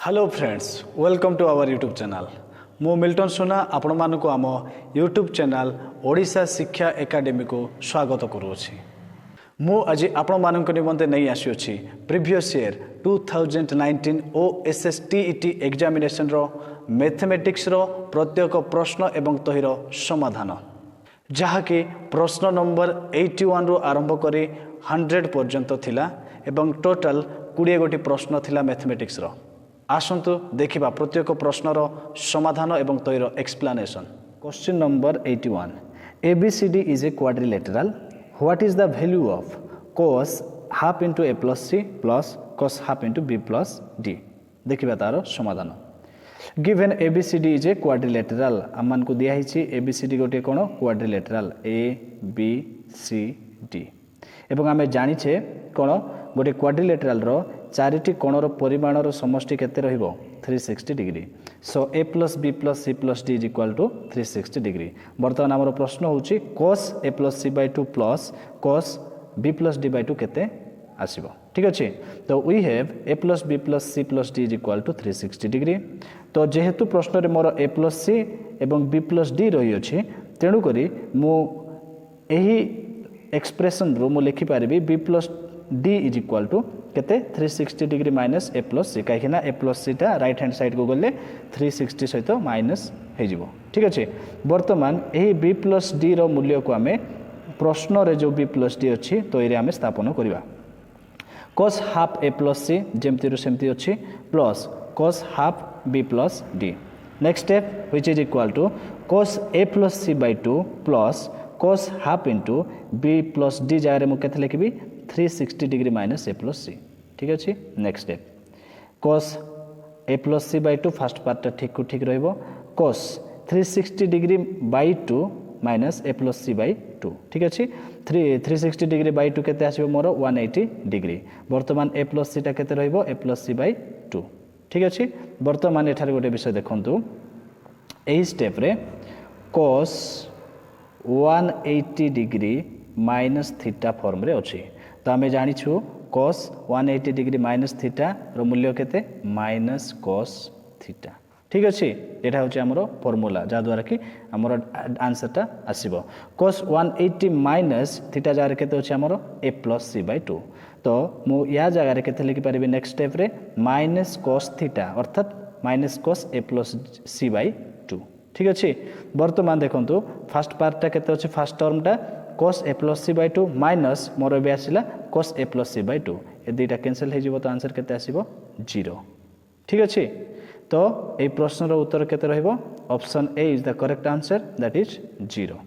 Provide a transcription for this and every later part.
Hello friends, welcome to our YouTube channel. मु Milton सुना आपण मानक आम यूट्यूब चैनल ओडिशा शिक्षा एकेडमी को स्वागत करुँची। मु आज आपण मानक निमंते नहीं आसी प्रीवियस ईयर 2019 OSSTET एग्जामिनेशन रो मैथमेटिक्स रो प्रत्येक प्रश्न एवं तहिर समाधान, जहाँकि प्रश्न नंबर 81 रु आरंभ करी 100 पर्यंत थिला एवं टोटल 20 गोटी प्रश्न थिला मैथमेटिक्स रो। आसंतु देखिबा प्रत्येक प्रश्नर समाधान एवं तैर explanation. Question number 81, ABCD is a quadrilateral. What is the value of cos half into a plus c plus cos half into b plus d? देखिबा तार समाधान। Given ABCD is a quadrilateral, आमान को दिया हिची ABCD गोटे कोन क्वाड्रिलेटराल A B C D एवं आमे जानि छे कोन गोटे क्वाड्रिलेटराल रो चारिटी कोणर परिमाणर समष्टि केते रहिबो 360 degree. So a plus b plus c plus d is equal to 360 degree. बर्तमान हमर प्रश्न होची cos a plus c by 2 plus cos b plus d by 2 केते आसीबो। ठीक अछि, तो we have a plus b plus c plus d is equal to 360 degree. तो जेहेतु प्रश्न रे मोर a प्लस c एवं b प्लस d रही अछि, तेनु करी मु एही एक्सप्रेशन रो मु लिखि पारिबी b plus d is equal to केते 360 degree minus a plus c, कहीं ना a प्लस c टा राइट हैंड साइड को गले 360 सहित माइनस हो जिवो। ठीक अच्छे, बर्तमान यही b प्लस d रो मूल्य को आमे प्रश्न रे जो b प्लस d अच्छी तो ये आमे स्थापन करिबा। cos half a plus c जेमती रो सेमती अच्छी plus cos half b plus d। Next step which is equal to cos a plus c by 2 plus cos half into b plus d जगह मु केते लिखबी 360 degree minus a plus c। ठीक अच्छे, next step cos a plus c by 2 first part ठीक को ठीक रहिबो cos 360 degree by 2 minus a plus c by 2। ठीक अच्छे, 360 डिग्री बाय 2 केते आसीबो मोर 180 डिग्री। वर्तमान a प्लस c टा केते रहिबो a प्लस c बाय 2। ठीक अच्छे, वर्तमान एठार गोटे विषय देखंतु एही स्टेप रे cos 180 degree minus theta form रे अछि। तो आमे जानि छु cos 180 degree minus theta rho मूल्य केते माइनस cos थीटा। ठीक अछि, एटा होछि हमरो फार्मूला जा द्वारा कि हमरो आंसर टा आसीबो। cos 180 माइनस थीटा जगह केते होछि हमरो a प्लस c बाय 2। तो मु या जगह रे केते लिखि परिबे नेक्स्ट स्टेप रे माइनस cos थीटा अर्थात minus cos a plus c by 2। ठीक अछि, वर्तमान देखंतु फर्स्ट पार्ट टा केते होछि फर्स्ट टर्म टा cos a plus c by 2 minus मोर बे आसिला cos a plus c by 2। ए दुईटा कैंसिल हो जिवो तो आंसर केते आसीबो 0। ठीक अछि, तो ए प्रश्न रो उत्तर केते रहइबो option A is the correct answer, that is 0।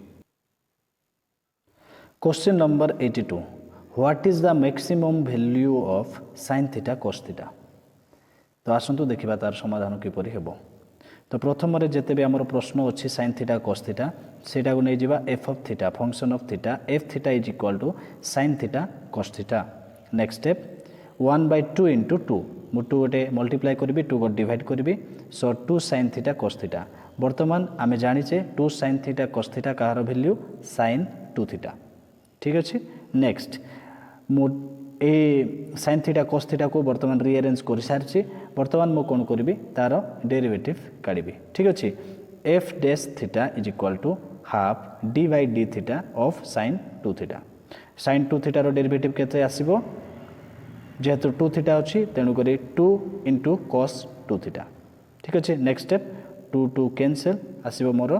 Question number 82, what is the maximum value of sin theta cos theta. तो आसंतु देखिबा तार समाधान किपरि हेबो। तो प्रथम रे जेते भी हमर प्रश्न अछि sin थीटा cos थीटा सेटा को नै जिबा f of theta function of theta f theta is equal to sin theta cos theta. Next step 1/2 into 2 मु 2 गोटे मल्टीप्लाई करबी 2 को डिवाइड करबी सो 2 sin थीटा cos थीटा। वर्तमान आमे जानि छे 2 sin theta cos theta car value sin 2 theta. ठीक अछि, नेक्स्ट मु ए sin थीटा cos थीटा को वर्तमान रीअरेंज कर सारछि। वर्तमान मु कोन करबी तार डेरिवेटिव काढिबी। ठीक अछि, f dash theta is equal to half d by d theta of sin 2 theta. sin 2 theta रो डेरिवेटिव केते आसीबो जेहेतु 2 थीटा अछि तेनु करी 2 into cos 2 थीटा। ठीक अछि, नेक्स्ट स्टेप 2 2 कैंसिल आसीबो मोर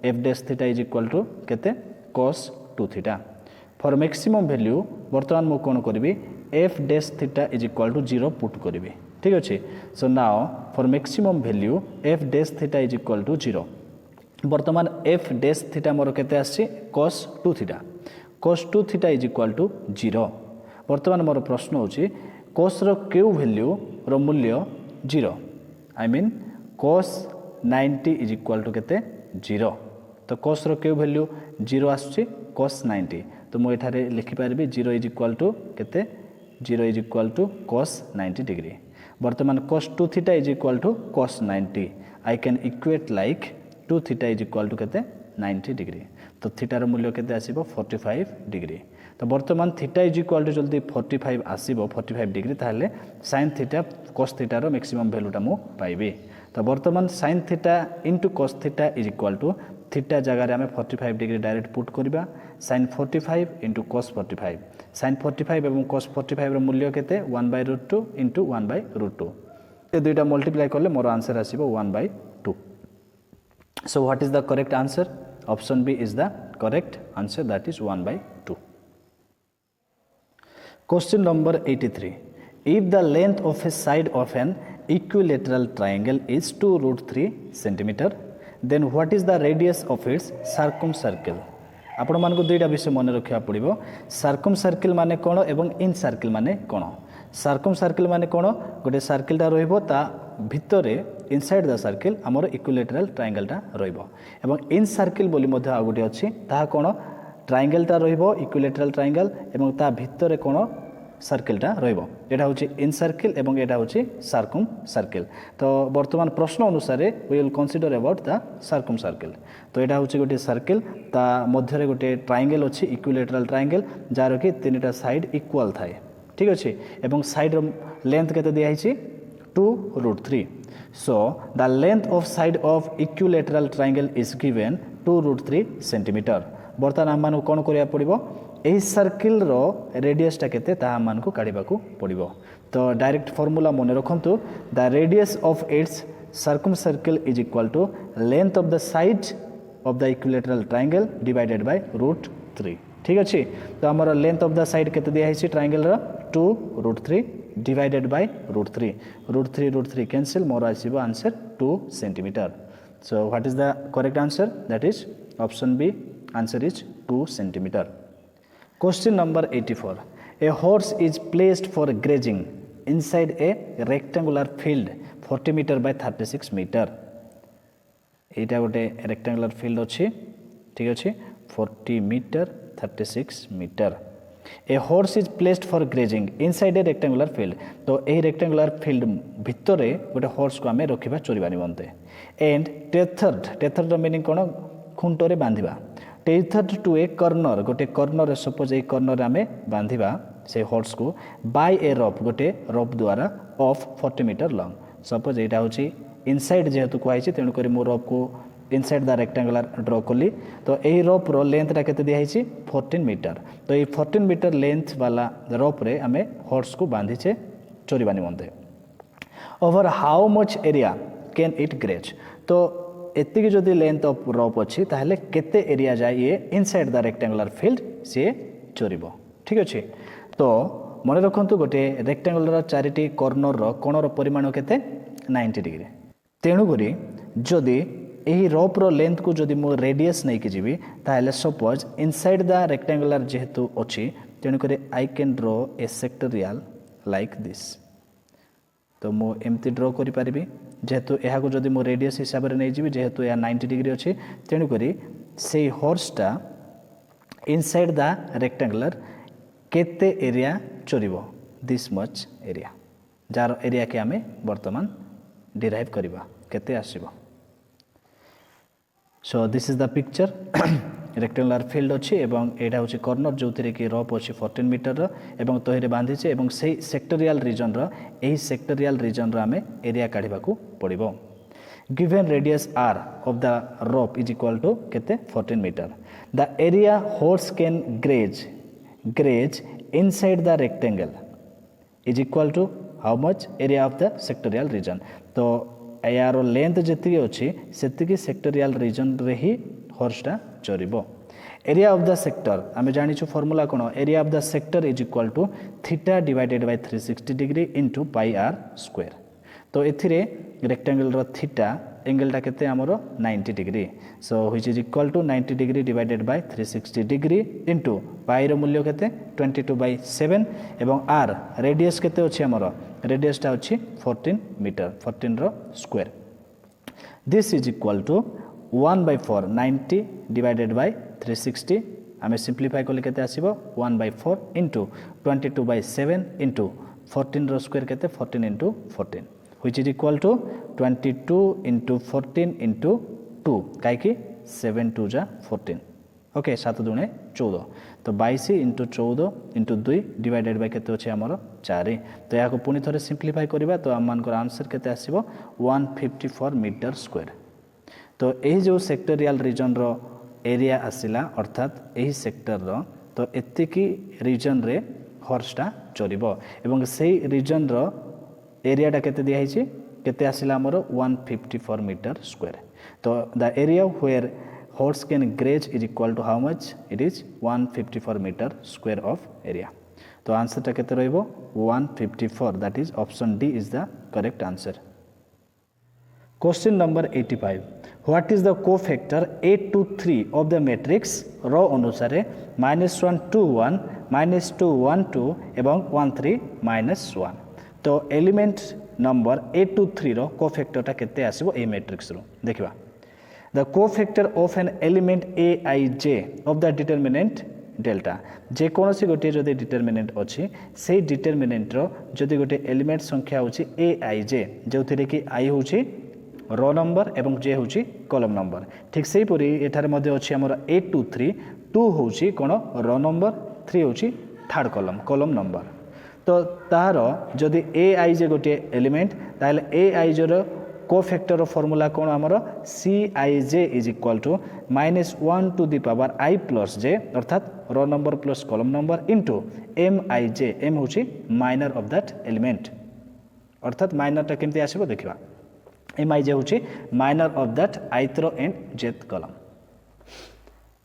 f dash theta is equal to केते cos 2 theta. For maximum value वर्तमान मु कोन करबी f dash theta is equal to 0 put करबी। ठीक अछि, so now for maximum value f dash theta is equal to 0। वर्तमान f डैश थीटा मोर केते आछि cos 2 theta. cos 2 theta is equal to 0। वर्तमान मोर प्रश्न होछि cos रो क्यू वैल्यू रो मूल्य 0, I mean cos 90 is equal to केते 0। तो cos रो क्यू वैल्यू 0 आछि cos 90। तो मु एठारे लिखि पारबी 0 इज इक्वल टू केते 0 is equal to cos 90 degree. वर्तमान cos 2 theta is equal to cos 90 I can equate like 2 theta is equal to केते 90 डिग्री। तो थीटा रो मूल्य केते आसीबो 45 डिग्री। तो बर्तमान थीटा इज इक्वाल टू जल्दी 45 आसीबो 45 डिग्री ताहले sin थीटा cos थीटा रो मैक्सिमम वैल्यूटा मु पाइबी तो बर्तमान sin थीटा into cos theta is equal to theta जगह रे हमें 45 डिग्री डायरेक्ट पुट करबा sin 45 इनटू cos 45 sin 45 एवं cos 45 रो मूल्य केते 1/√2 इनटू 1/√2 ए दुईटा मल्टीप्लाई करले मोर answer आसीबो 1/2 so what is the correct answer option B is the correct answer that is 1/2 question number 83 if the length of a side of an equilateral triangle is 2√3 centimeter then what is the radius of its circumcircle आपण मान को दुईटा विषय मन रखा पड़ो सर्कमसर्कल माने कौन एवं इन सर्कल माने कौन सर्कमसर्कल माने कौन गोटे सर्कलटा रहा भितर इनसाइड द सर्कल आमर इक्विलेटराल ट्रायंगलटा रहा इन सर्कल बोली आ गोटे अच्छी ता कौन ट्रायंगलटा इक्विलेटराल ट्रायंगल एवं ता भितर कौन सर्कलटा रहा हूँ इन सर्कल एवं यहाँ हूँ सर्कम सर्कल तो बर्तमान प्रश्न अनुसार we will consider about the circumcircle तो यहाँ हूँ गोटे सर्कल ता मध्य गोटे ट्रायंगल अच्छी इक्विलेटराल ट्रायंगल जार कि 3टा साइड इक्वाल थाए ठीक अच्छे एवं साइड लेंथ केते दिखाई 2√3 so the length of side of equilateral triangle is given 2√3 centimeter बर्तमान आम मान कौन करिया पड़िबो एही सर्कल रो रेडियस टा केते ता मान को काढिबा को पड़िबो तो डायरेक्ट फार्मूला मन रखंतु the radius of its circumcircle is equal to length of the side of the equilateral triangle divided by √3 ठीक अच्छे तो आमर लेंथ ऑफ द साइड केते दिया है ट्रायंगल रो 2√3 डिवाइडेड बाय √3 कैंसिल मोर आसीबो answer 2 centimeter so what is the correct answer that is option B answer is 2 centimeter Question number 84. A horse is placed for grazing inside a rectangular field 40 meter by 36 meter. एटा गोटे rectangular field अच्छी ठीक अच्छे 40 meter 36 meter. A horse is placed for grazing inside a rectangular field. तो यही rectangular field भितरे गोटे horse को आमे रखिबा चोरीबा निमंते. And tethered meaning कोन खुंटरे बांधिबा. टेथर्ड टू ए कर्नर गोटे कर्नर सपोज ए कर्नर आम बांधिबा से हॉर्स को बाय ए रॉप गोटे रॉप द्वारा ऑफ 40 मीटर लॉन्ग सपोज यहाँ हूँ इनसाइड जेहेतु कहुई तेणुक मो रॉप को इनसाइड द रेक्टांगुलर ड्र कली तो यही रॉप रो लेंथटा केते दिखाई 14 मीटर तो ये 14 मीटर लेंथ वाला रॉप रे आम हॉर्स को बांधिचे चोरीबा निमंते over how much area can it graze तो एतिक जदि लेंथ ऑफ रॉप अच्छी ताहले केते एरिया जाए ये इनसाइड द रेक्टांगुलर फील्ड सी चोरीबो ठीक अच्छे तो मन रखु गोटे रेक्टांगुलर 4टी कॉर्नर कोणर परिमाण केते 90 डिग्री तेणुक जदि यही रॉप रो लेंथ को जदि मो रेडियस नहीं कि जीवी ताहले सपोज इनसाइड द रेक्टांगुलर जेहेतु अच्छी तेणुक I can draw a sectorial like this तो मु एमती ड्रॉ करि परिबी जेहेतु यह को जदि मो रेडियस हिसाब से नहीं जी जेहेतु यह 90 डिग्री अच्छी तेणुक से हॉर्सटा इनसाइड द रेक्टांगुलर केते एरिया चोरीबो दिस मच एरिया जार एरिया के आमे वर्तमान डिराइव करबा केते आसीबो so this is the picture rectangular field अच्छी एवं यहाँ हूँ कर्नर जो थी कि रॉप अच्छी 14 मीटर एवं तहिरे बांधिचे एवं से सेक्टोरियल रीजन यही सेक्टोरियल रीजन आम एरिया काढ़ा पड़ो given radius R of the rope is equal to केते 14 metre the area horse can graze inside the rectangle is equal to how much area of the sectorial region तो यार length जी अच्छी से sectorial region रे ही हॉर्सटा चोरीबो एरिया ऑफ द सेक्टर आम जानिछु फॉर्मूला कोन area of the sector is equal to theta divided by 360 degree into pi R square तो एथिरे रेक्टेंगल रो थीटा एंगलटा केते हमरो 90 degree so which is equal to 90 degree divided by 360 degree into pi रो मूल्य केते 22/7 एवं आर रेडियस केते अछि हमरो रेडियसटा अछि 14 मीटर 14 रो square this is equal to 1/4 90 divided by 360 आम सिंप्लीफाई कले केते आसीबो 1/4 इंटू 22/7 इंटू 14 रो स्क्वायर केते 14 into 14 which is equal to 22 into 14 into 2 काई कि 7 2 जा 14 ओके 7 दूने 14 तो 22 इंटू 14 इंटू 2 डिवाइडेड बाय केते अछि हमर 4 तो या को पुनी थरे सिंपलीफाई करबा तो हम मानकर आंसर केते आसीबो 154 मीटर स्क्वायर तो एही जो सेक्टोरियल रीजन रो एरिया आसिला अर्थात एही सेक्टर रो तो एतिकी रीजन रे हॉर्सटा चरिबो एवं सेही रीजन रो एरियाटा केते दिया हिची केते आसिला हमर 154 मीटर स्क्वायर तो the area where horse can graze is equal to how much it is 154 meter square of area तो आंसर टा केते रहइबो 154 that is option D is the correct answer question number 85 what is the cofactor 8 to 3 of the matrix रो अनुसार -1 2 1 -2 1 2 एवं 1 3 -1 तो element number 8 to 3 रो cofactor टा केते आसीबो ए matrix रो देखिबा the cofactor of an element aij of the determinant delta जे कोनोसी गोटे जदि डिटरमिनेंट अछि से डिटरमिनेंट रो जदि गोटे एलिमेंट संख्या होछि aij जोथिरे कि i होछि रो नंबर एवं j होछि कॉलम नंबर ठीक सेही परि एठार मध्ये अछि हमर 8 to 3 2 होछि कोन रो नंबर 3 होछि थर्ड कॉलम नंबर तो तार जदि aij गोटे एलिमेंट ताले aij रो कोफैक्टर फॉर्मूला कोन हमर Cij is equal to -1 to the power i plus j अर्थात row number plus column number into Mij m होची माइनर ऑफ दैट एलिमेंट अर्थात माइनर टा केमती आसीबो देखिबा Mij होची minor of that ith row and jth column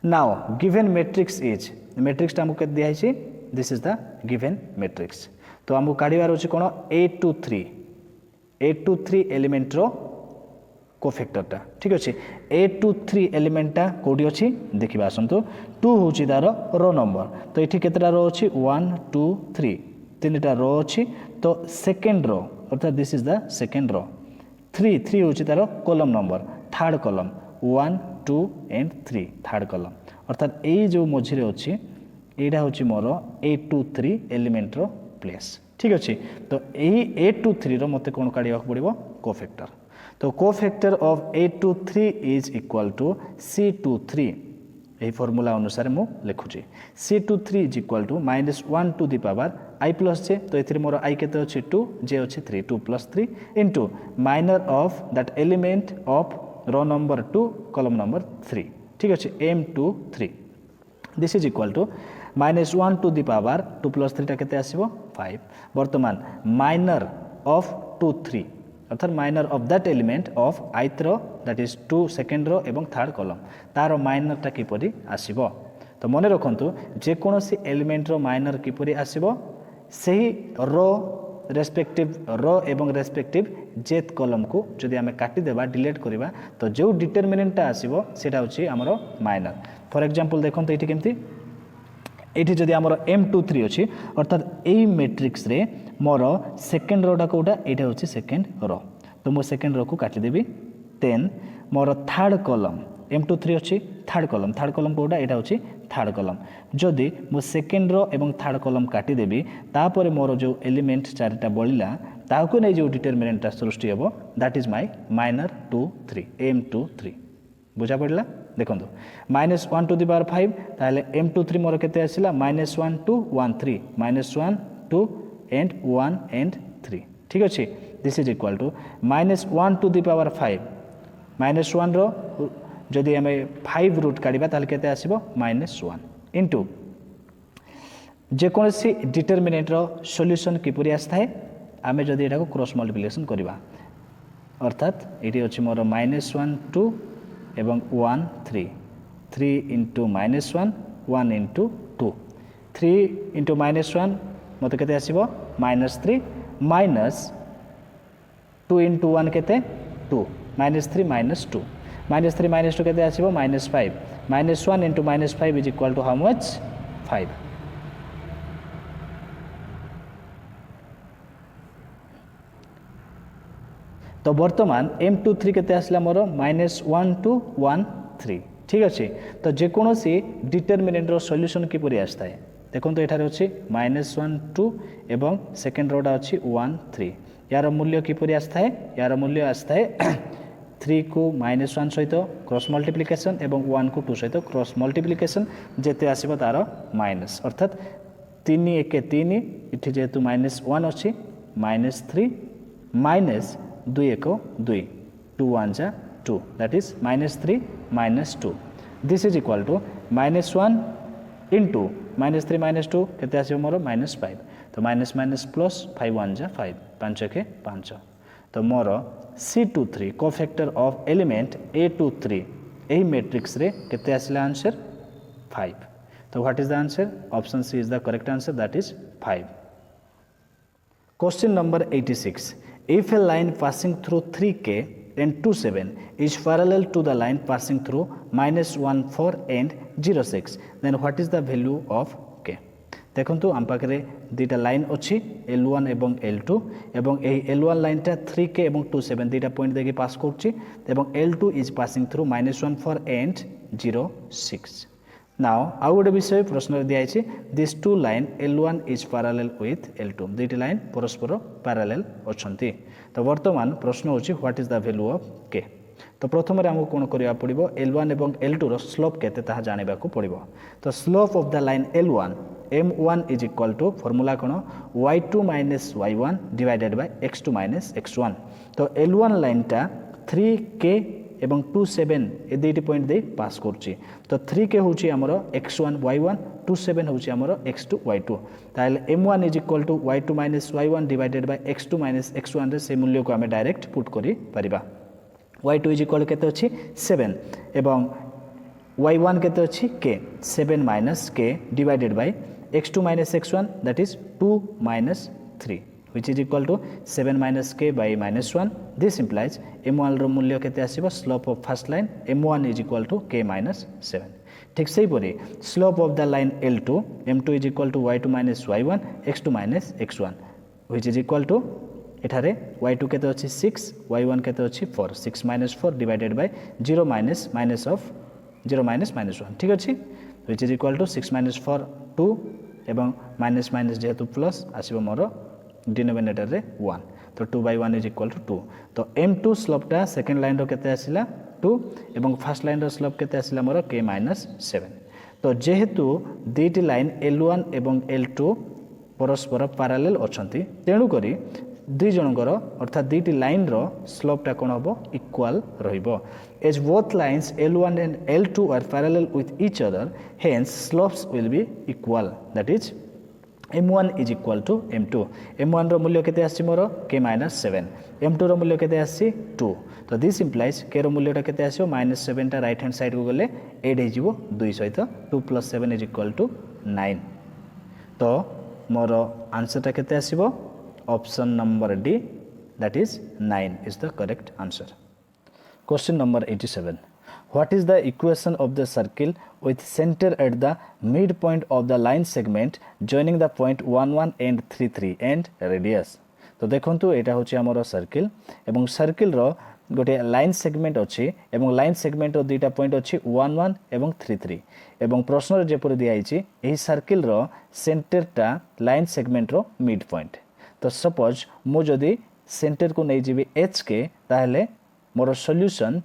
now given matrix is matrix टा हमको दिया हिची this is the given matrix तो हमको काढिबार होची कोन 8 to 3 8 to 3 एलिमेंट रो कोफैक्टर टा ठीक अछि 8 to 3 एलिमेंट टा कोडी अछि देखिबा आसंतु 2 होछि तार रो नंबर तो एठी केतरा रो अछि 1 2 3 तीनटा रो अछि तो सेकंड रो अर्थात this is the second row 3 होछि तार column number third column 1 2 and 3 third column अर्थात ए जो मझिरे अछि एडा होछि मोर 8 to 3 एलिमेंट रो प्लेस ठीक अच्छे तो यही 8 to 3 रो मते कोन काढिबा पड़िबो कोफैक्टर तो cofactor of 8 to 3 is equal to C to 3 यही फॉर्मूला अनुसार मु लिखुची C to 3 is equal to -1 to the power i plus j तो एथिरे मोर i केते अछि 2 j अछि 3 2 + 3 into minor of that element of row number 2 column number 3 ठीक अछि m to 3 this is equal to -1 to the power 2 + 3 टा केते आसीबो 5 वर्तमान माइनर ऑफ 2 3 अर्थात minor of that element of ith row that is 2 second row एवं third column तार minor टा किपरि आसीबो तो मने रखंतु जे कोनोसी एलिमेंट रो माइनर किपरि आसीबो सही रो रेस्पेक्टिव रो एवं रेस्पेक्टिव jth कॉलम को जदि हमें काटी देबा डिलीट करबा तो जो डिटरमिनेंट टा आसीबो सेटा होची हमरो माइनर फॉर एग्जांपल देखंतु एठी केमती एठी जदि हमर m23 अछि अर्थात एई मैट्रिक्स रे मोर सेकंड रोटा कोटा एटा होछि सेकंड रो तो मो सेकंड रो को काटि देबी 10 मोर थर्ड कॉलम m23 अछि थर्ड कॉलम कोटा एटा होछि थर्ड कॉलम जदि मो सेकंड रो एवं थर्ड कॉलम काटि देबी तापर मोर जो एलिमेंट चारटा बळिला ताको नै जो डिटरमिनेंट सृष्टि हेबो that is my minor 2 3 m23 बुझा पड़ला देखंतु -1 टू द पावर 5 ताले m23 मोर केते आसिला -1 2 1 3 -1 2 एंड 1 एंड 3 ठीक अछि this is equal to -1 to the power 5 -1 रो जदि हमें 5 रूट काढिबा ताले केते आसीबो -1 इनटू जे कोनसी डिटरमिनेंट रो सॉल्यूशन किपरि आस्थाय आमे जदि एटा को क्रॉस मल्टीप्लिकेशन करबा अर्थात एटी अछि मोर -1 2 एवं 1 3 3 इंटू -1 1 इंटू 2 3 इंटू -1 मत केते आसीबो -3 माइनस 2 इंटू 1 केते 2 -3 -2 -3 -2 केते आसीबो -5 -1 into -5 is equal to how much 5 तो वर्तमान m23 केते आसला मोर -1 2 1 3 ठीक अछि तो जे कोनोसी डिटरमिनेंट रो सॉल्यूशन किपरि आस्ताय देखो तो एठारे अछि -1 2 एवं सेकंड रोडा अछि 1 3 यार मूल्य किपरि आस्ताय यार मूल्य आस्ताय 3 को -1 सहित क्रॉस मल्टीप्लिकेशन एवं 1 को 2 सहित क्रॉस मल्टीप्लिकेशन जेते आसीबो तार माइनस अर्थात 3 1 3 इठी जेतु -1 अछि -3 माइनस 2 1 2 2 1 जा 2 that is -3 -2 this is equal to -1 into -3 -2 केते आसीबो मोर -5 तो माइनस माइनस प्लस 5 1 जा 5 5 के 5 तो मोर C23 cofactor of element A23 यही मैट्रिक्स रे केते आसिला आंसर 5 तो what is the answer option C is the correct answer that is 5 question number 86 if a line passing through 3k and 27 is parallel to the line passing through -14 and 06 then what is the value of k देखंतु आम पाखरे दुईटा line अच्छी L1 एवं L2 एवं यही L1 line टा 3k एवं 27 दुईटा पॉइंट देखि पास करछि एवं L2 is passing through -14 and 06 now आउ गोटे विषय प्रश्न दिया है this two line L1 is parallel with L2 दुईटी लाइन परस्पर पैरेलल अछंती तो वर्तमान प्रश्न होछि what is the value of k तो प्रथम आमको कौन करिया पड़िबो L1 एवं L2 रो स्लोप केते ताहा जानिबा को पड़िबो तो slope of the line L1 m1 is equal to formula कोन y2 minus y1 divided by x2 minus x1 तो L1 लाइन टा 3k एवं 27 ए दुईटी पॉइंट दे पास करछि तो 3k होछि हमरो x1 y1 27 होछि हमरो x2 y2 ताले m1 is equal to y2 minus y1 divided by x2 minus x1 रे से मूल्य को हमें डायरेक्ट पुट करि परिबा y2 इज इक्वल केते अछि 7 एवं y1 केते अछि k 7 minus k divided by x2 minus x1 that is 2 minus 3 which is equal to 7 minus k by minus 1 this implies m1 रो मूल्य केते आसीबो slope of first line m1 is equal to k minus 7 ठीक सही परी slope of the line L2 m2 is equal to y2 minus y1 x2 minus x1 which is equal to एठारे y2 केते अछि 6 y1 केते अछि 4 6 minus 4 divided by 0 minus minus of 0 minus minus 1 ठीक अछि which is equal to 6 minus 4 2 एवं minus minus जेहेतु plus आसीबो मोर denominator रे 1 तो 2 by 1 is equal to 2 तो m2 स्लोप टा सेकंड लाइन रो केते आसिला 2 एवं फर्स्ट लाइन रो स्लोप केते आसिला मोर k minus 7 तो जेहेतु दुईटी लाइन L1 एवं L2 परस्पर पैरेलल अछंती तेनु करी दुई जनकर अर्थात दुईटी लाइन रो स्लोप टा कोन हबो इक्वल रहिबो as both lines L1 and L2 are parallel with each other hence slopes will be equal that is m1 is equal to m2 m1 रो मूल्य केते आसी मोर k minus 7 m2 रो मूल्य केते आसी 2 तो दिस implies k रो मूल्य टा केते आसीओ -7 टा राइट हैंड साइड को गले 8 हे जिवो 2 सहित 2 + 7 is equal to 9 तो मोर आंसर टा केते आसीबो option number D that is 9 is the correct answer Question number 87. What is the equation of the circle with center at the midpoint of the line segment joining the point 1 1 and 3 3 and radius? तो देखंतु एटा होची हमरो circle एवं circle रो गोटे line segment अछि एवं line segment रो दुईटा point अछि 1 1 एवं 3 3 एवं प्रश्न रे जेपर दिया आइछि एही सर्किल रो सेंटर टा लाइन सेगमेंट रो मिड पॉइंट तो सपोज मो जदी सेंटर को नै जिबी h के ताहले मोर सॉल्यूशन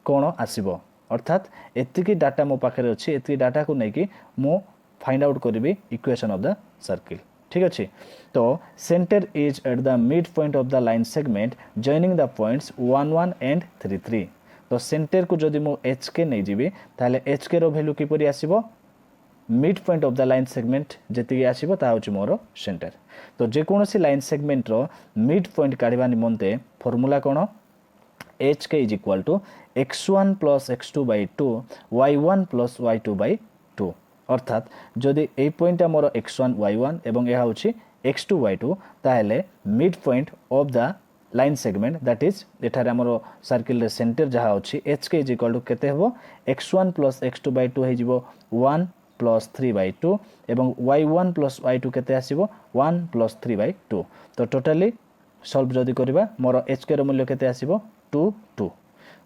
कोन आसीबो अर्थात एतिकी डाटा मो पाखरे अछि एतिकी डाटा को नै कि मो फाइंड आउट करबी इक्वेशन ऑफ द सर्किल ठीक अछि तो centre is at the mid point of the line segment joining the points 1 1 and 3 3 तो सेंटर को जदी मो h के नै जिबी ताले h के रो वैल्यू कि परि आसीबो mid point of the line segment जति आसीबो ता होची मोर सेंटर तो जे कोनोसी लाइन सेगमेंट रो मिड पॉइंट काढिबा निमंते फार्मूला कोन hk is equal to x1 plus x2 by 2 y1 plus y2 by 2 अर्थात जदि ए पॉइंट मोर x1 y1 एवं यह होची x2 y2 ताहेले mid point of the line segment that is एठारे हमरो सर्किल रे सेंटर जहा होची hk is equal to केते हबो x1 plus x2 by 2 हे जिवो 1 plus 3 by 2 एवं y1 plus y2 केते आसीबो 1 plus 3 by 2 तो टोटली सॉल्व जदि करबा मोर hk रो मूल्य केते आसीबो 2 2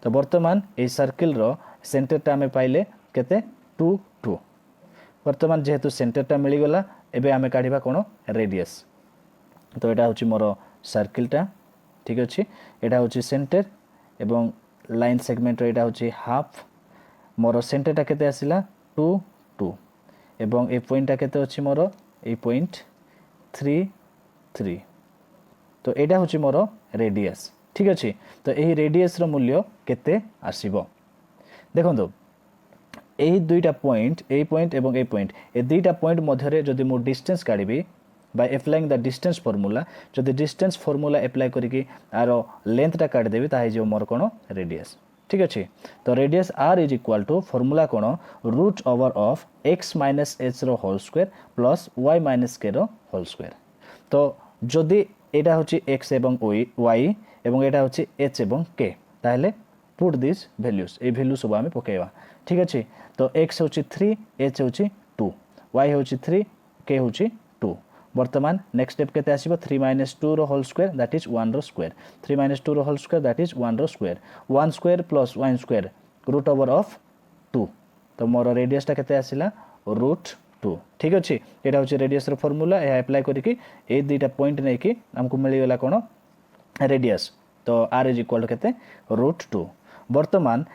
तो वर्तमान ए सर्किल रो सेंटर टा हमें पाइले केते 2 2 वर्तमान जेहेतु सेंटर टा मिली गला एबे हमें काढिबा कोन रेडियस तो एटा होची मोर सर्किल टा ठीक अछि एटा होची सेंटर एवं लाइन सेगमेंट एटा होची हाफ मोर सेंटरटा केते आसिला 2 2 एवं ए पॉइंटटा केते अछि मोर ए पॉइंट 3 3 तो एटा होची मोर रेडियस ठीक अछि तो एही रेडियस रो मूल्य केते आसीबो देखंतु एही दुईटा पॉइंट एवं ए पॉइंट ए दुईटा पॉइंट मध्यरे जदि मो डिस्टेंस काढिबी by applying the distance formula जदि डिस्टेंस फॉर्मूला अप्लाई करिकि आरो लेंथटा काट देबी ता हे मोर कोन रेडियस ठीक अछि तो radius r is equal to formula कोन root over of x minus h रो whole square plus y minus k रो होल स्क्वायर तो जदि एटा होची x एवं y एवं एटा होची h एवं k ताहले put this values A value सब आमे पकेबा ठीक अछि तो x होची 3 h होची 2 y होची 3 k होची 2 वर्तमान नेक्स्ट स्टेप केते आसीबो 3 - 2 रो होल स्क्वायर दैट इज 1 रो स्क्वायर 3 - 2 रो होल स्क्वायर दैट इज 1 रो square 1 square plus 1 square root over of 2 तो मोर रेडियस ता केते आसिला रूट 2 ठीक अछि एटा होची रेडियस रो फार्मूला ए अप्लाई करिकि ए दुईटा पॉइंट नै कि हमकु मिली गेला कोन रेडियस तो r इज इक्वल टू केते रूट 2 वर्तमान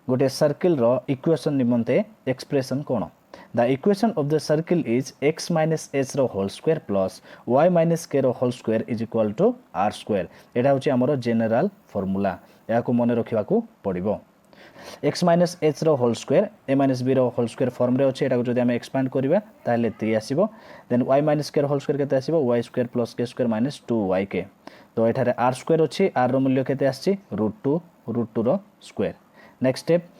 गोटे सर्किल रो इक्वेशन निमंते एक्सप्रेशन कोन The equation of the circle is x minus h रो whole square plus y minus k रो whole square is equal to r square एटा होची हमरो जनरल फार्मूला या को मने रखिबा को पड़िबो x minus h रो whole square a minus b रो whole square फॉर्म रे अछि एटा को जदि हम एक्सपांड करिबा ताले 3 आसीबो देन y minus k रो whole square केते आसीबो y square plus k square minus 2yk तो एठारे r square अछि r रो मूल्य केते आछि √2 रो square next step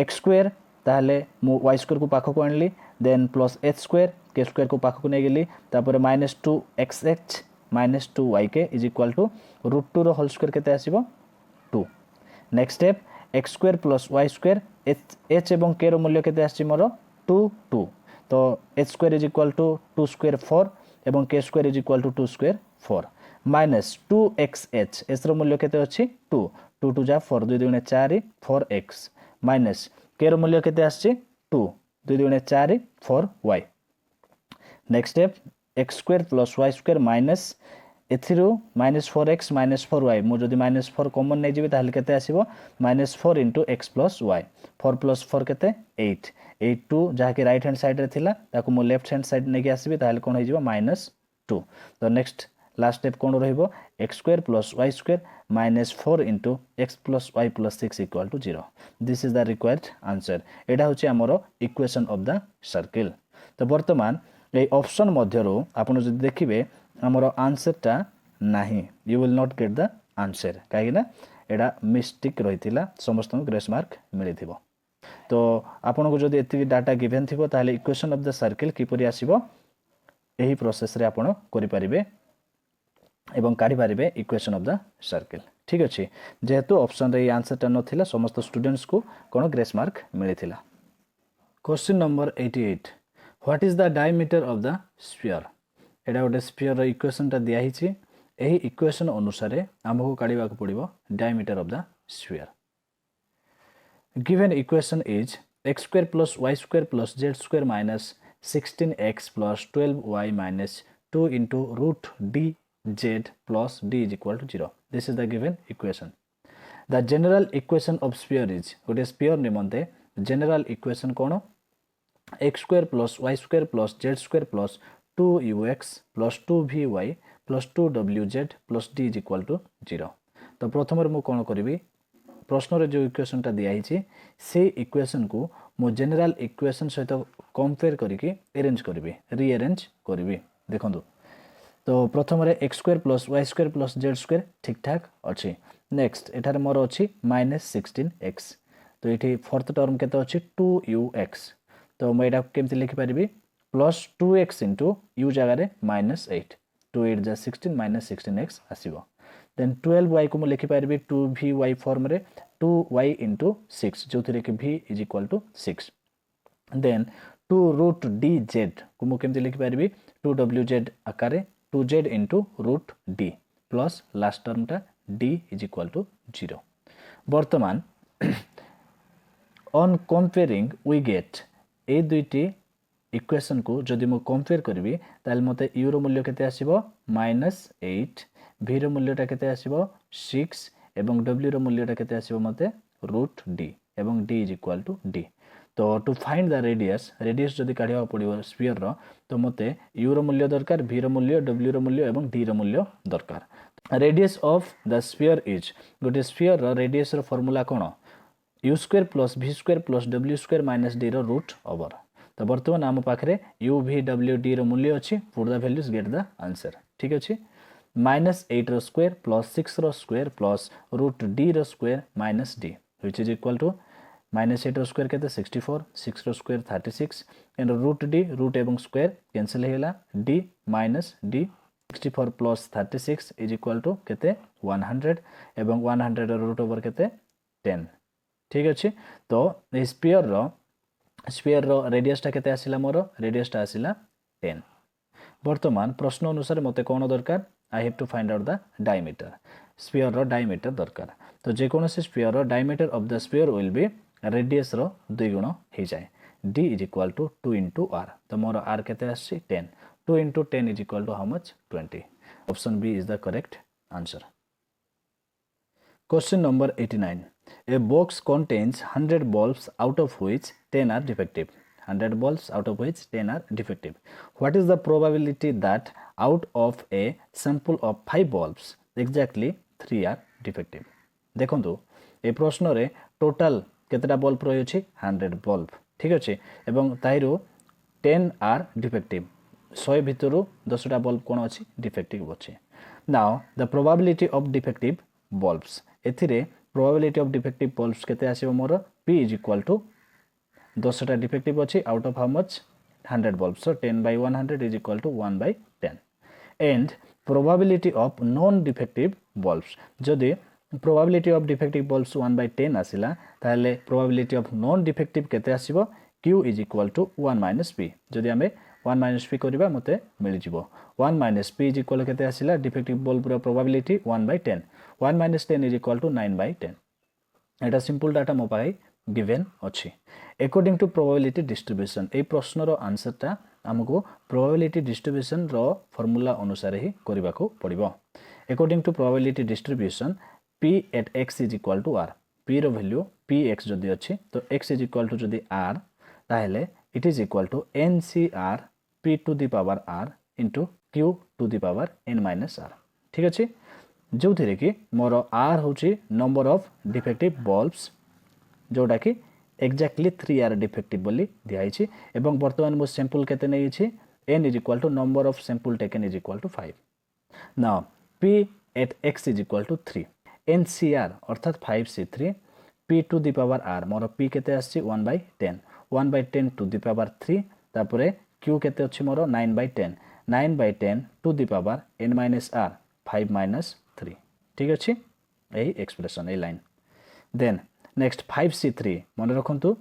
x square ताहले मु y स्क्वायर को पाखो को आणली then plus h square k square को पाखो को नै गेली तापर -2xh - 2yk is equal to √2 रो होल स्क्वायर केते आसीबो 2 next step x square plus y square h एवं k रो मूल्य केते आछि मोर 2 2 तो h square is equal to 2 square 4 एवं k square is equal to 2 square 4 -2xh h रो मूल्य केते अछि 2 2 2 जा 4 2 2 4 4x माइनस k रो मूल्य केते आछि 2 2 2 4 4y next step x square plus y square minus एथिरो -4x - 4y मो जदि -4 कॉमन नै जिबे ताहले केते आसीबो -4 * x + y 4 + 4 केते 8 8 2 जहा कि राइट हैंड साइड रे थिला ताको मो लेफ्ट हैंड साइड नै के आसीबे ताहले कोन हो जिवो -2 तो नेक्स्ट लास्ट स्टेप कोन रहिबो x square plus y square -4 * x + y + 6 = 0 this is the required answer एटा होची हमरो इक्वेशन ऑफ द सर्किल तो वर्तमान ए ऑप्शन मध्यरो आपण जदि देखिबे हमरो आंसर ता नाही you will not gate the answer काहे ना एडा मिस्टेक रहितिला समस्त ग्रेस मार्क मिलिथिबो तो आपण को जदि एति डाटा गिवन थिबो ताले इक्वेशन ऑफ द सर्किल किपरि आसीबो एही प्रोसेस रे आपण करि परिबे एवं काढी पारिबे इक्वेशन ऑफ द सर्किल ठीक अछि जेहेतु ऑप्शन रे आंसर ता नथिला समस्त स्टूडेंट्स को कोन ग्रेस मार्क मिलिथिला question number 88 what is the diameter of the sphere एडा गोटे स्फीयर रो इक्वेशन ता दिया हिची एही इक्वेशन अनुसार हमको काढीबा को पड़िबो diameter of the sphere given equation is x square plus y square plus z square minus 16x plus 12y minus 2 into root dz plus d is equal to 0. This is the given equation. The general equation of sphere is गोटे sphere निमंते general equation cone x square plus y square plus z square plus 2ux plus 2vy plus 2wz plus d is equal to 0. तो प्रथम मु कोन करिवि प्रश्न रे जो equation ता दिया हिची से इक्वेशन को मो जनरल इक्वेशन सहित कंपेयर करके अरेंज करिवि रीअरेंज करिवि देखंतु तो प्रथम रे x square plus y square plus z square ठीक ठाक अछि नेक्स्ट एठार मोर अछि -16x तो एठी फोर्थ टर्म केते अछि 2ux तो मैं एटा केमति लिखि परिबि प्लस 2x * u जगह रे -8 2 8 जा 16 -16x आसीबो then 12y को मु लिखि पारबी 2vy फॉर्म रे 2y * 6 जो थरे कि v is equal to 6 then 2 root dz को मु केमति लिखि पारबी 2wz आकारे 2z * root d plus last term ता d is equal to 0 वर्तमान on comparing we get ए दुईटी इक्वेशन को जदि मु कंपेयर करबी ताल मते u रो मूल्य केते आसीबो -8 v रो मूल्यटा केते आसीबो 6 एवं w रो मूल्यटा केते आसीबो मते रूट डी एवं D is equal to D. तो टू फाइंड द रेडियस जदि काढ़ा पड़ो स्फीयर रो तो मते यू रो मूल्य दरकार, v रो मूल्य, w रो मूल्य एवं d रो मूल्य दरकार। Radius of the sphere is, गोटे स्फीयर रो रेडियस रो फॉर्मूला कोन, u square plus v square plus w square minus d रो रूट ओवर। तो बर्तमान आम पाखे u v w d रो मूल्य अच्छी, put the values get the answer. ठीक अच्छे, -8 रो स्क्वायर प्लस 6 रो स्क्वायर प्लस रूट d रो square minus d which is equal to -8 रो स्क्वायर केते 64, 6 रो square 36 and root d root एवं स्क्वायर कैंसिल हेला, d minus d 64 plus 36 is equal to केते 100 एवं 100 रो रूट ओवर केते 10। ठीक अच्छे, तो स्फीयर रो रेडियस टा केते आसिला, मोर रेडियस टा आसिला 10। वर्तमान प्रश्न अनुसार मते कोन दरकार, I have to find out the diameter, sphere रो डायमीटर दरकार। तो जे कोनोसी स्फीयर रो diameter of the sphere will be radius रो 2 गुण हो जाए, d is equal to 2 into r। तो मोर r केते आसी 10, 2 इंटू 10 is equal to how much 20। Option B is the correct answer. Question number 89. A box contains 100 bulbs out of which 10 are defective. 100 bulbs out of which 10 are defective. What is the probability that out of a sample of 5 bulbs exactly 3 are defective? देखंतु ए प्रश्न रे total केतेटा bulb रही अछि 100 bulb. ठीक अछि, एवं ताहिरु 10 आर डिफेक्टिव, 100 भितरु 10टा बल्ब कोन अछि डिफेक्टिव अछि। Now the probability of defective bulbs, एथिरे प्रोबेबिलिटी ऑफ डिफेक्टिव बल्ब्स केते आसीबो मोर, p इज इक्वल टू 10टा डिफेक्टिव अछि out of how much 100 bulbs, so 10 by 100 is equal to 1 by 10 and probability of non defective bulbs, जदि probability of defective bulbs 1 by 10 आसिला ताले probability of non defective केते आसीबो, q इज equal to 1 minus p। जदि हमें 1 minus p करिबा मते मिल जिवो 1 minus p इज इक्वल केते आसिला, डिफेक्टिव बल्ब रो probability 1 by 10, 1 minus 10 is equal to 9 by 10। एटा सिंपल डाटा मो पाई गिवन अछि। अकॉर्डिंग टू प्रोबेबिलिटी डिस्ट्रीब्यूशन, ए प्रश्न रो आंसर ता हमको प्रोबेबिलिटी डिस्ट्रीब्यूशन रो फार्मूला अनुसार ही करबा को पड़िबो। According to probability distribution p at x is equal to r, p रो वैल्यू px जदि अछि तो x इज इक्वल टू जदि r ताहेले it is equal to ncr p to the power r into q to the power n minus r। ठीक अछि, जो थिरे कि मोर r होची नंबर ऑफ डिफेक्टिव बल्ब्स जोटा कि एक्जाक्टली 3 आर डिफेक्टिव बोली दिया छी, एवं वर्तमान मो सैंपल केते नै छी, n is equal to number of sample taken is equal to 5। Now p at x is equal to 3, ncr अर्थात 5c3 p to the power r, मोर p केते आसी 1 by 10, 1 by 10 to the power 3, तापरे q केते अछि मोर 9 by 10, 9 by 10 to the power n minus r 5 minus 3। ठीक अछि, एही एक्सप्रेशन ए लाइन। देन नेक्स्ट 5c3 मन रखंतु,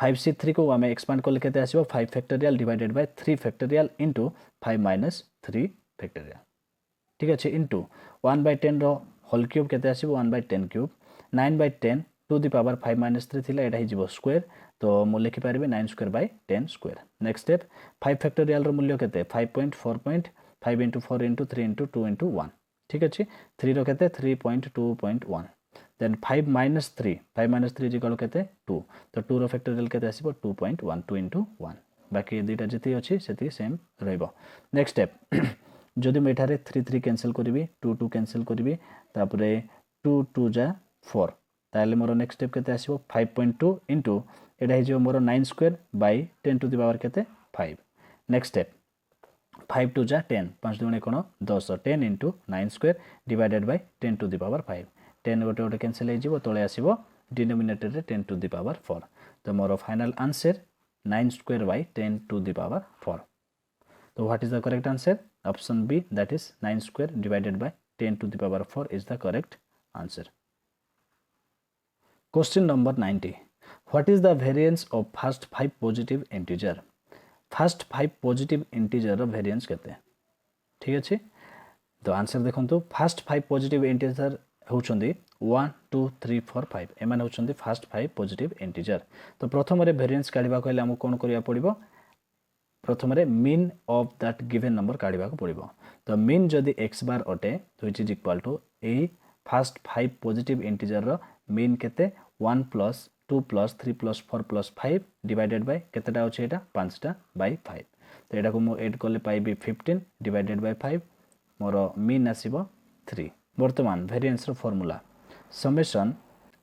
5c3 को आमे एक्सपांड करले केते आसीबो 5 factorial divided by 3 factorial into 5 minus 3 factorial. ठीक अछि, इनटू 1 by 10 रो होल क्यूब केते आसीबो 1 by 10 cube, 9 by 10 to the power 5 minus 3 थिला, एटा हि जिवो स्क्वायर, तो मु लिखि पारिबे 9 square by 10 square. Next step 5 factorial रो मूल्य केते 5.4.5 into 4 into 3 into 2 into 1। ठीक अछि, 3 रो केते 3.2.1, देन 5 minus 3, 5 minus 3 इक्वल केते 2, तो 2 रो फैक्टोरियल केते आसीबो 2.1, 2 into 1, बाकी दुईटा जति अछि सेति सेम रहइबो। नेक्स्ट स्टेप जदि मैं एठारे 3 3 कैंसिल करिवि, 2 2 कैंसिल करिवि, तापरे 2 2 जा 4, ताले मोर नेक्स्ट स्टेप केते आसीबो 5.2 इनटू एटा हि जो मोर 9 square by 10 to the power केते 5। नेक्स्ट स्टेप 5 2 जा 10, 5 दुणे कोन 10, 10 into 9 square divided by 10 to the power 5, 10 गोटे गोटे कैंसिल हो जिवो, तळे आसीबो डिनोमिनेटर रे 10 टू द पावर 4। तो मोर final answer 9 square by 10 to the power 4। तो what is the correct answer? Option B, that is 9 square divided by 10 to the power 4 is the correct answer. Question number 90. What is the variance of first 5 positive integer? First 5 positive integer row variance केते? ठीक अछि, तो answer देखंतु first 5 positive integer होचंदी 1 2 3 4 5, एमान होचंदी first 5 positive integer। तो प्रथम रे variance काढिबा कहले हम कोन करिया पड़िबो, प्रथम रे mean of that given number काढिबा को पड़िबो। तो mean जदि x बार अटे तो it is equal to a first 5 positive integer रो मीन केते 1 plus 2 plus 3 plus 4 plus 5 divided by केतेटा अछि एटा 5टा बाय 5 तो एटा को मु ऐड करले पाइबे 15 डिवाइडेड बाय 5 मोर मीन आसीबो 3 वर्तमान वेरिएंस रो formula summation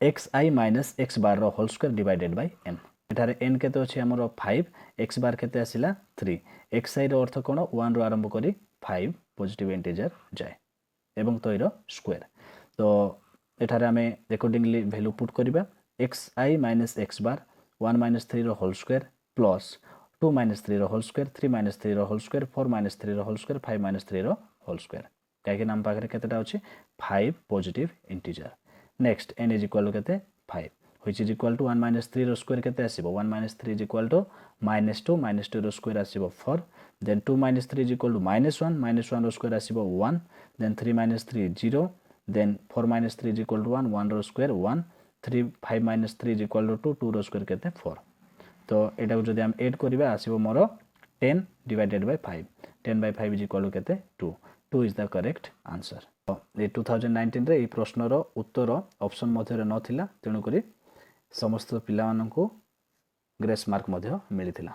xi minus x bar रो whole square divided by n एठारे n केते अछि हमरो 5 x बार केते आसिला 3 xi रो अर्थ कोन 1 रो आरंभ करी 5 पॉजिटिव इंटीजर जाय एवं तोइर स्क्वायर तो एठारे आमे अकॉर्डिंगली वैल्यू पुट करिबा xi minus x bar 1 minus 3 रो होल स्क्वायर प्लस 2 माइनस 3 रो होल स्क्वायर 3 माइनस 3 रो होल स्क्वायर 4 माइनस 3 रो होल स्क्वायर 5 माइनस 3 रो होल स्क्वायर काहे नाम पाखरे केतेटा अछि 5 positive integer next n is equal to केते 5 which is equal to 1 minus 3 रो स्क्वायर केते आसीबो 1 minus 3 is equal to minus 2 रो स्क्वायर आसीबो 4 then 2 minus 3 is equal to minus 1 रो स्क्वायर आसीबो 1 then 3 minus 3 0 then 4 minus 3 is equal to 1 1 रो square 1 3 5 minus 3 is equal to 2 2 रो square केते 4 तो एटा को जदि हम ऐड करिबा आसीबो मोर 10 divided by 5 10 by 5 is equal to केते 2 2 is the correct answer ये 2019 रे ई प्रश्न रो उत्तर ऑप्शन मध्ये रे नथिला तेनु करी समस्त पिला मानन को ग्रेस मार्क मध्ये मिलिथिला।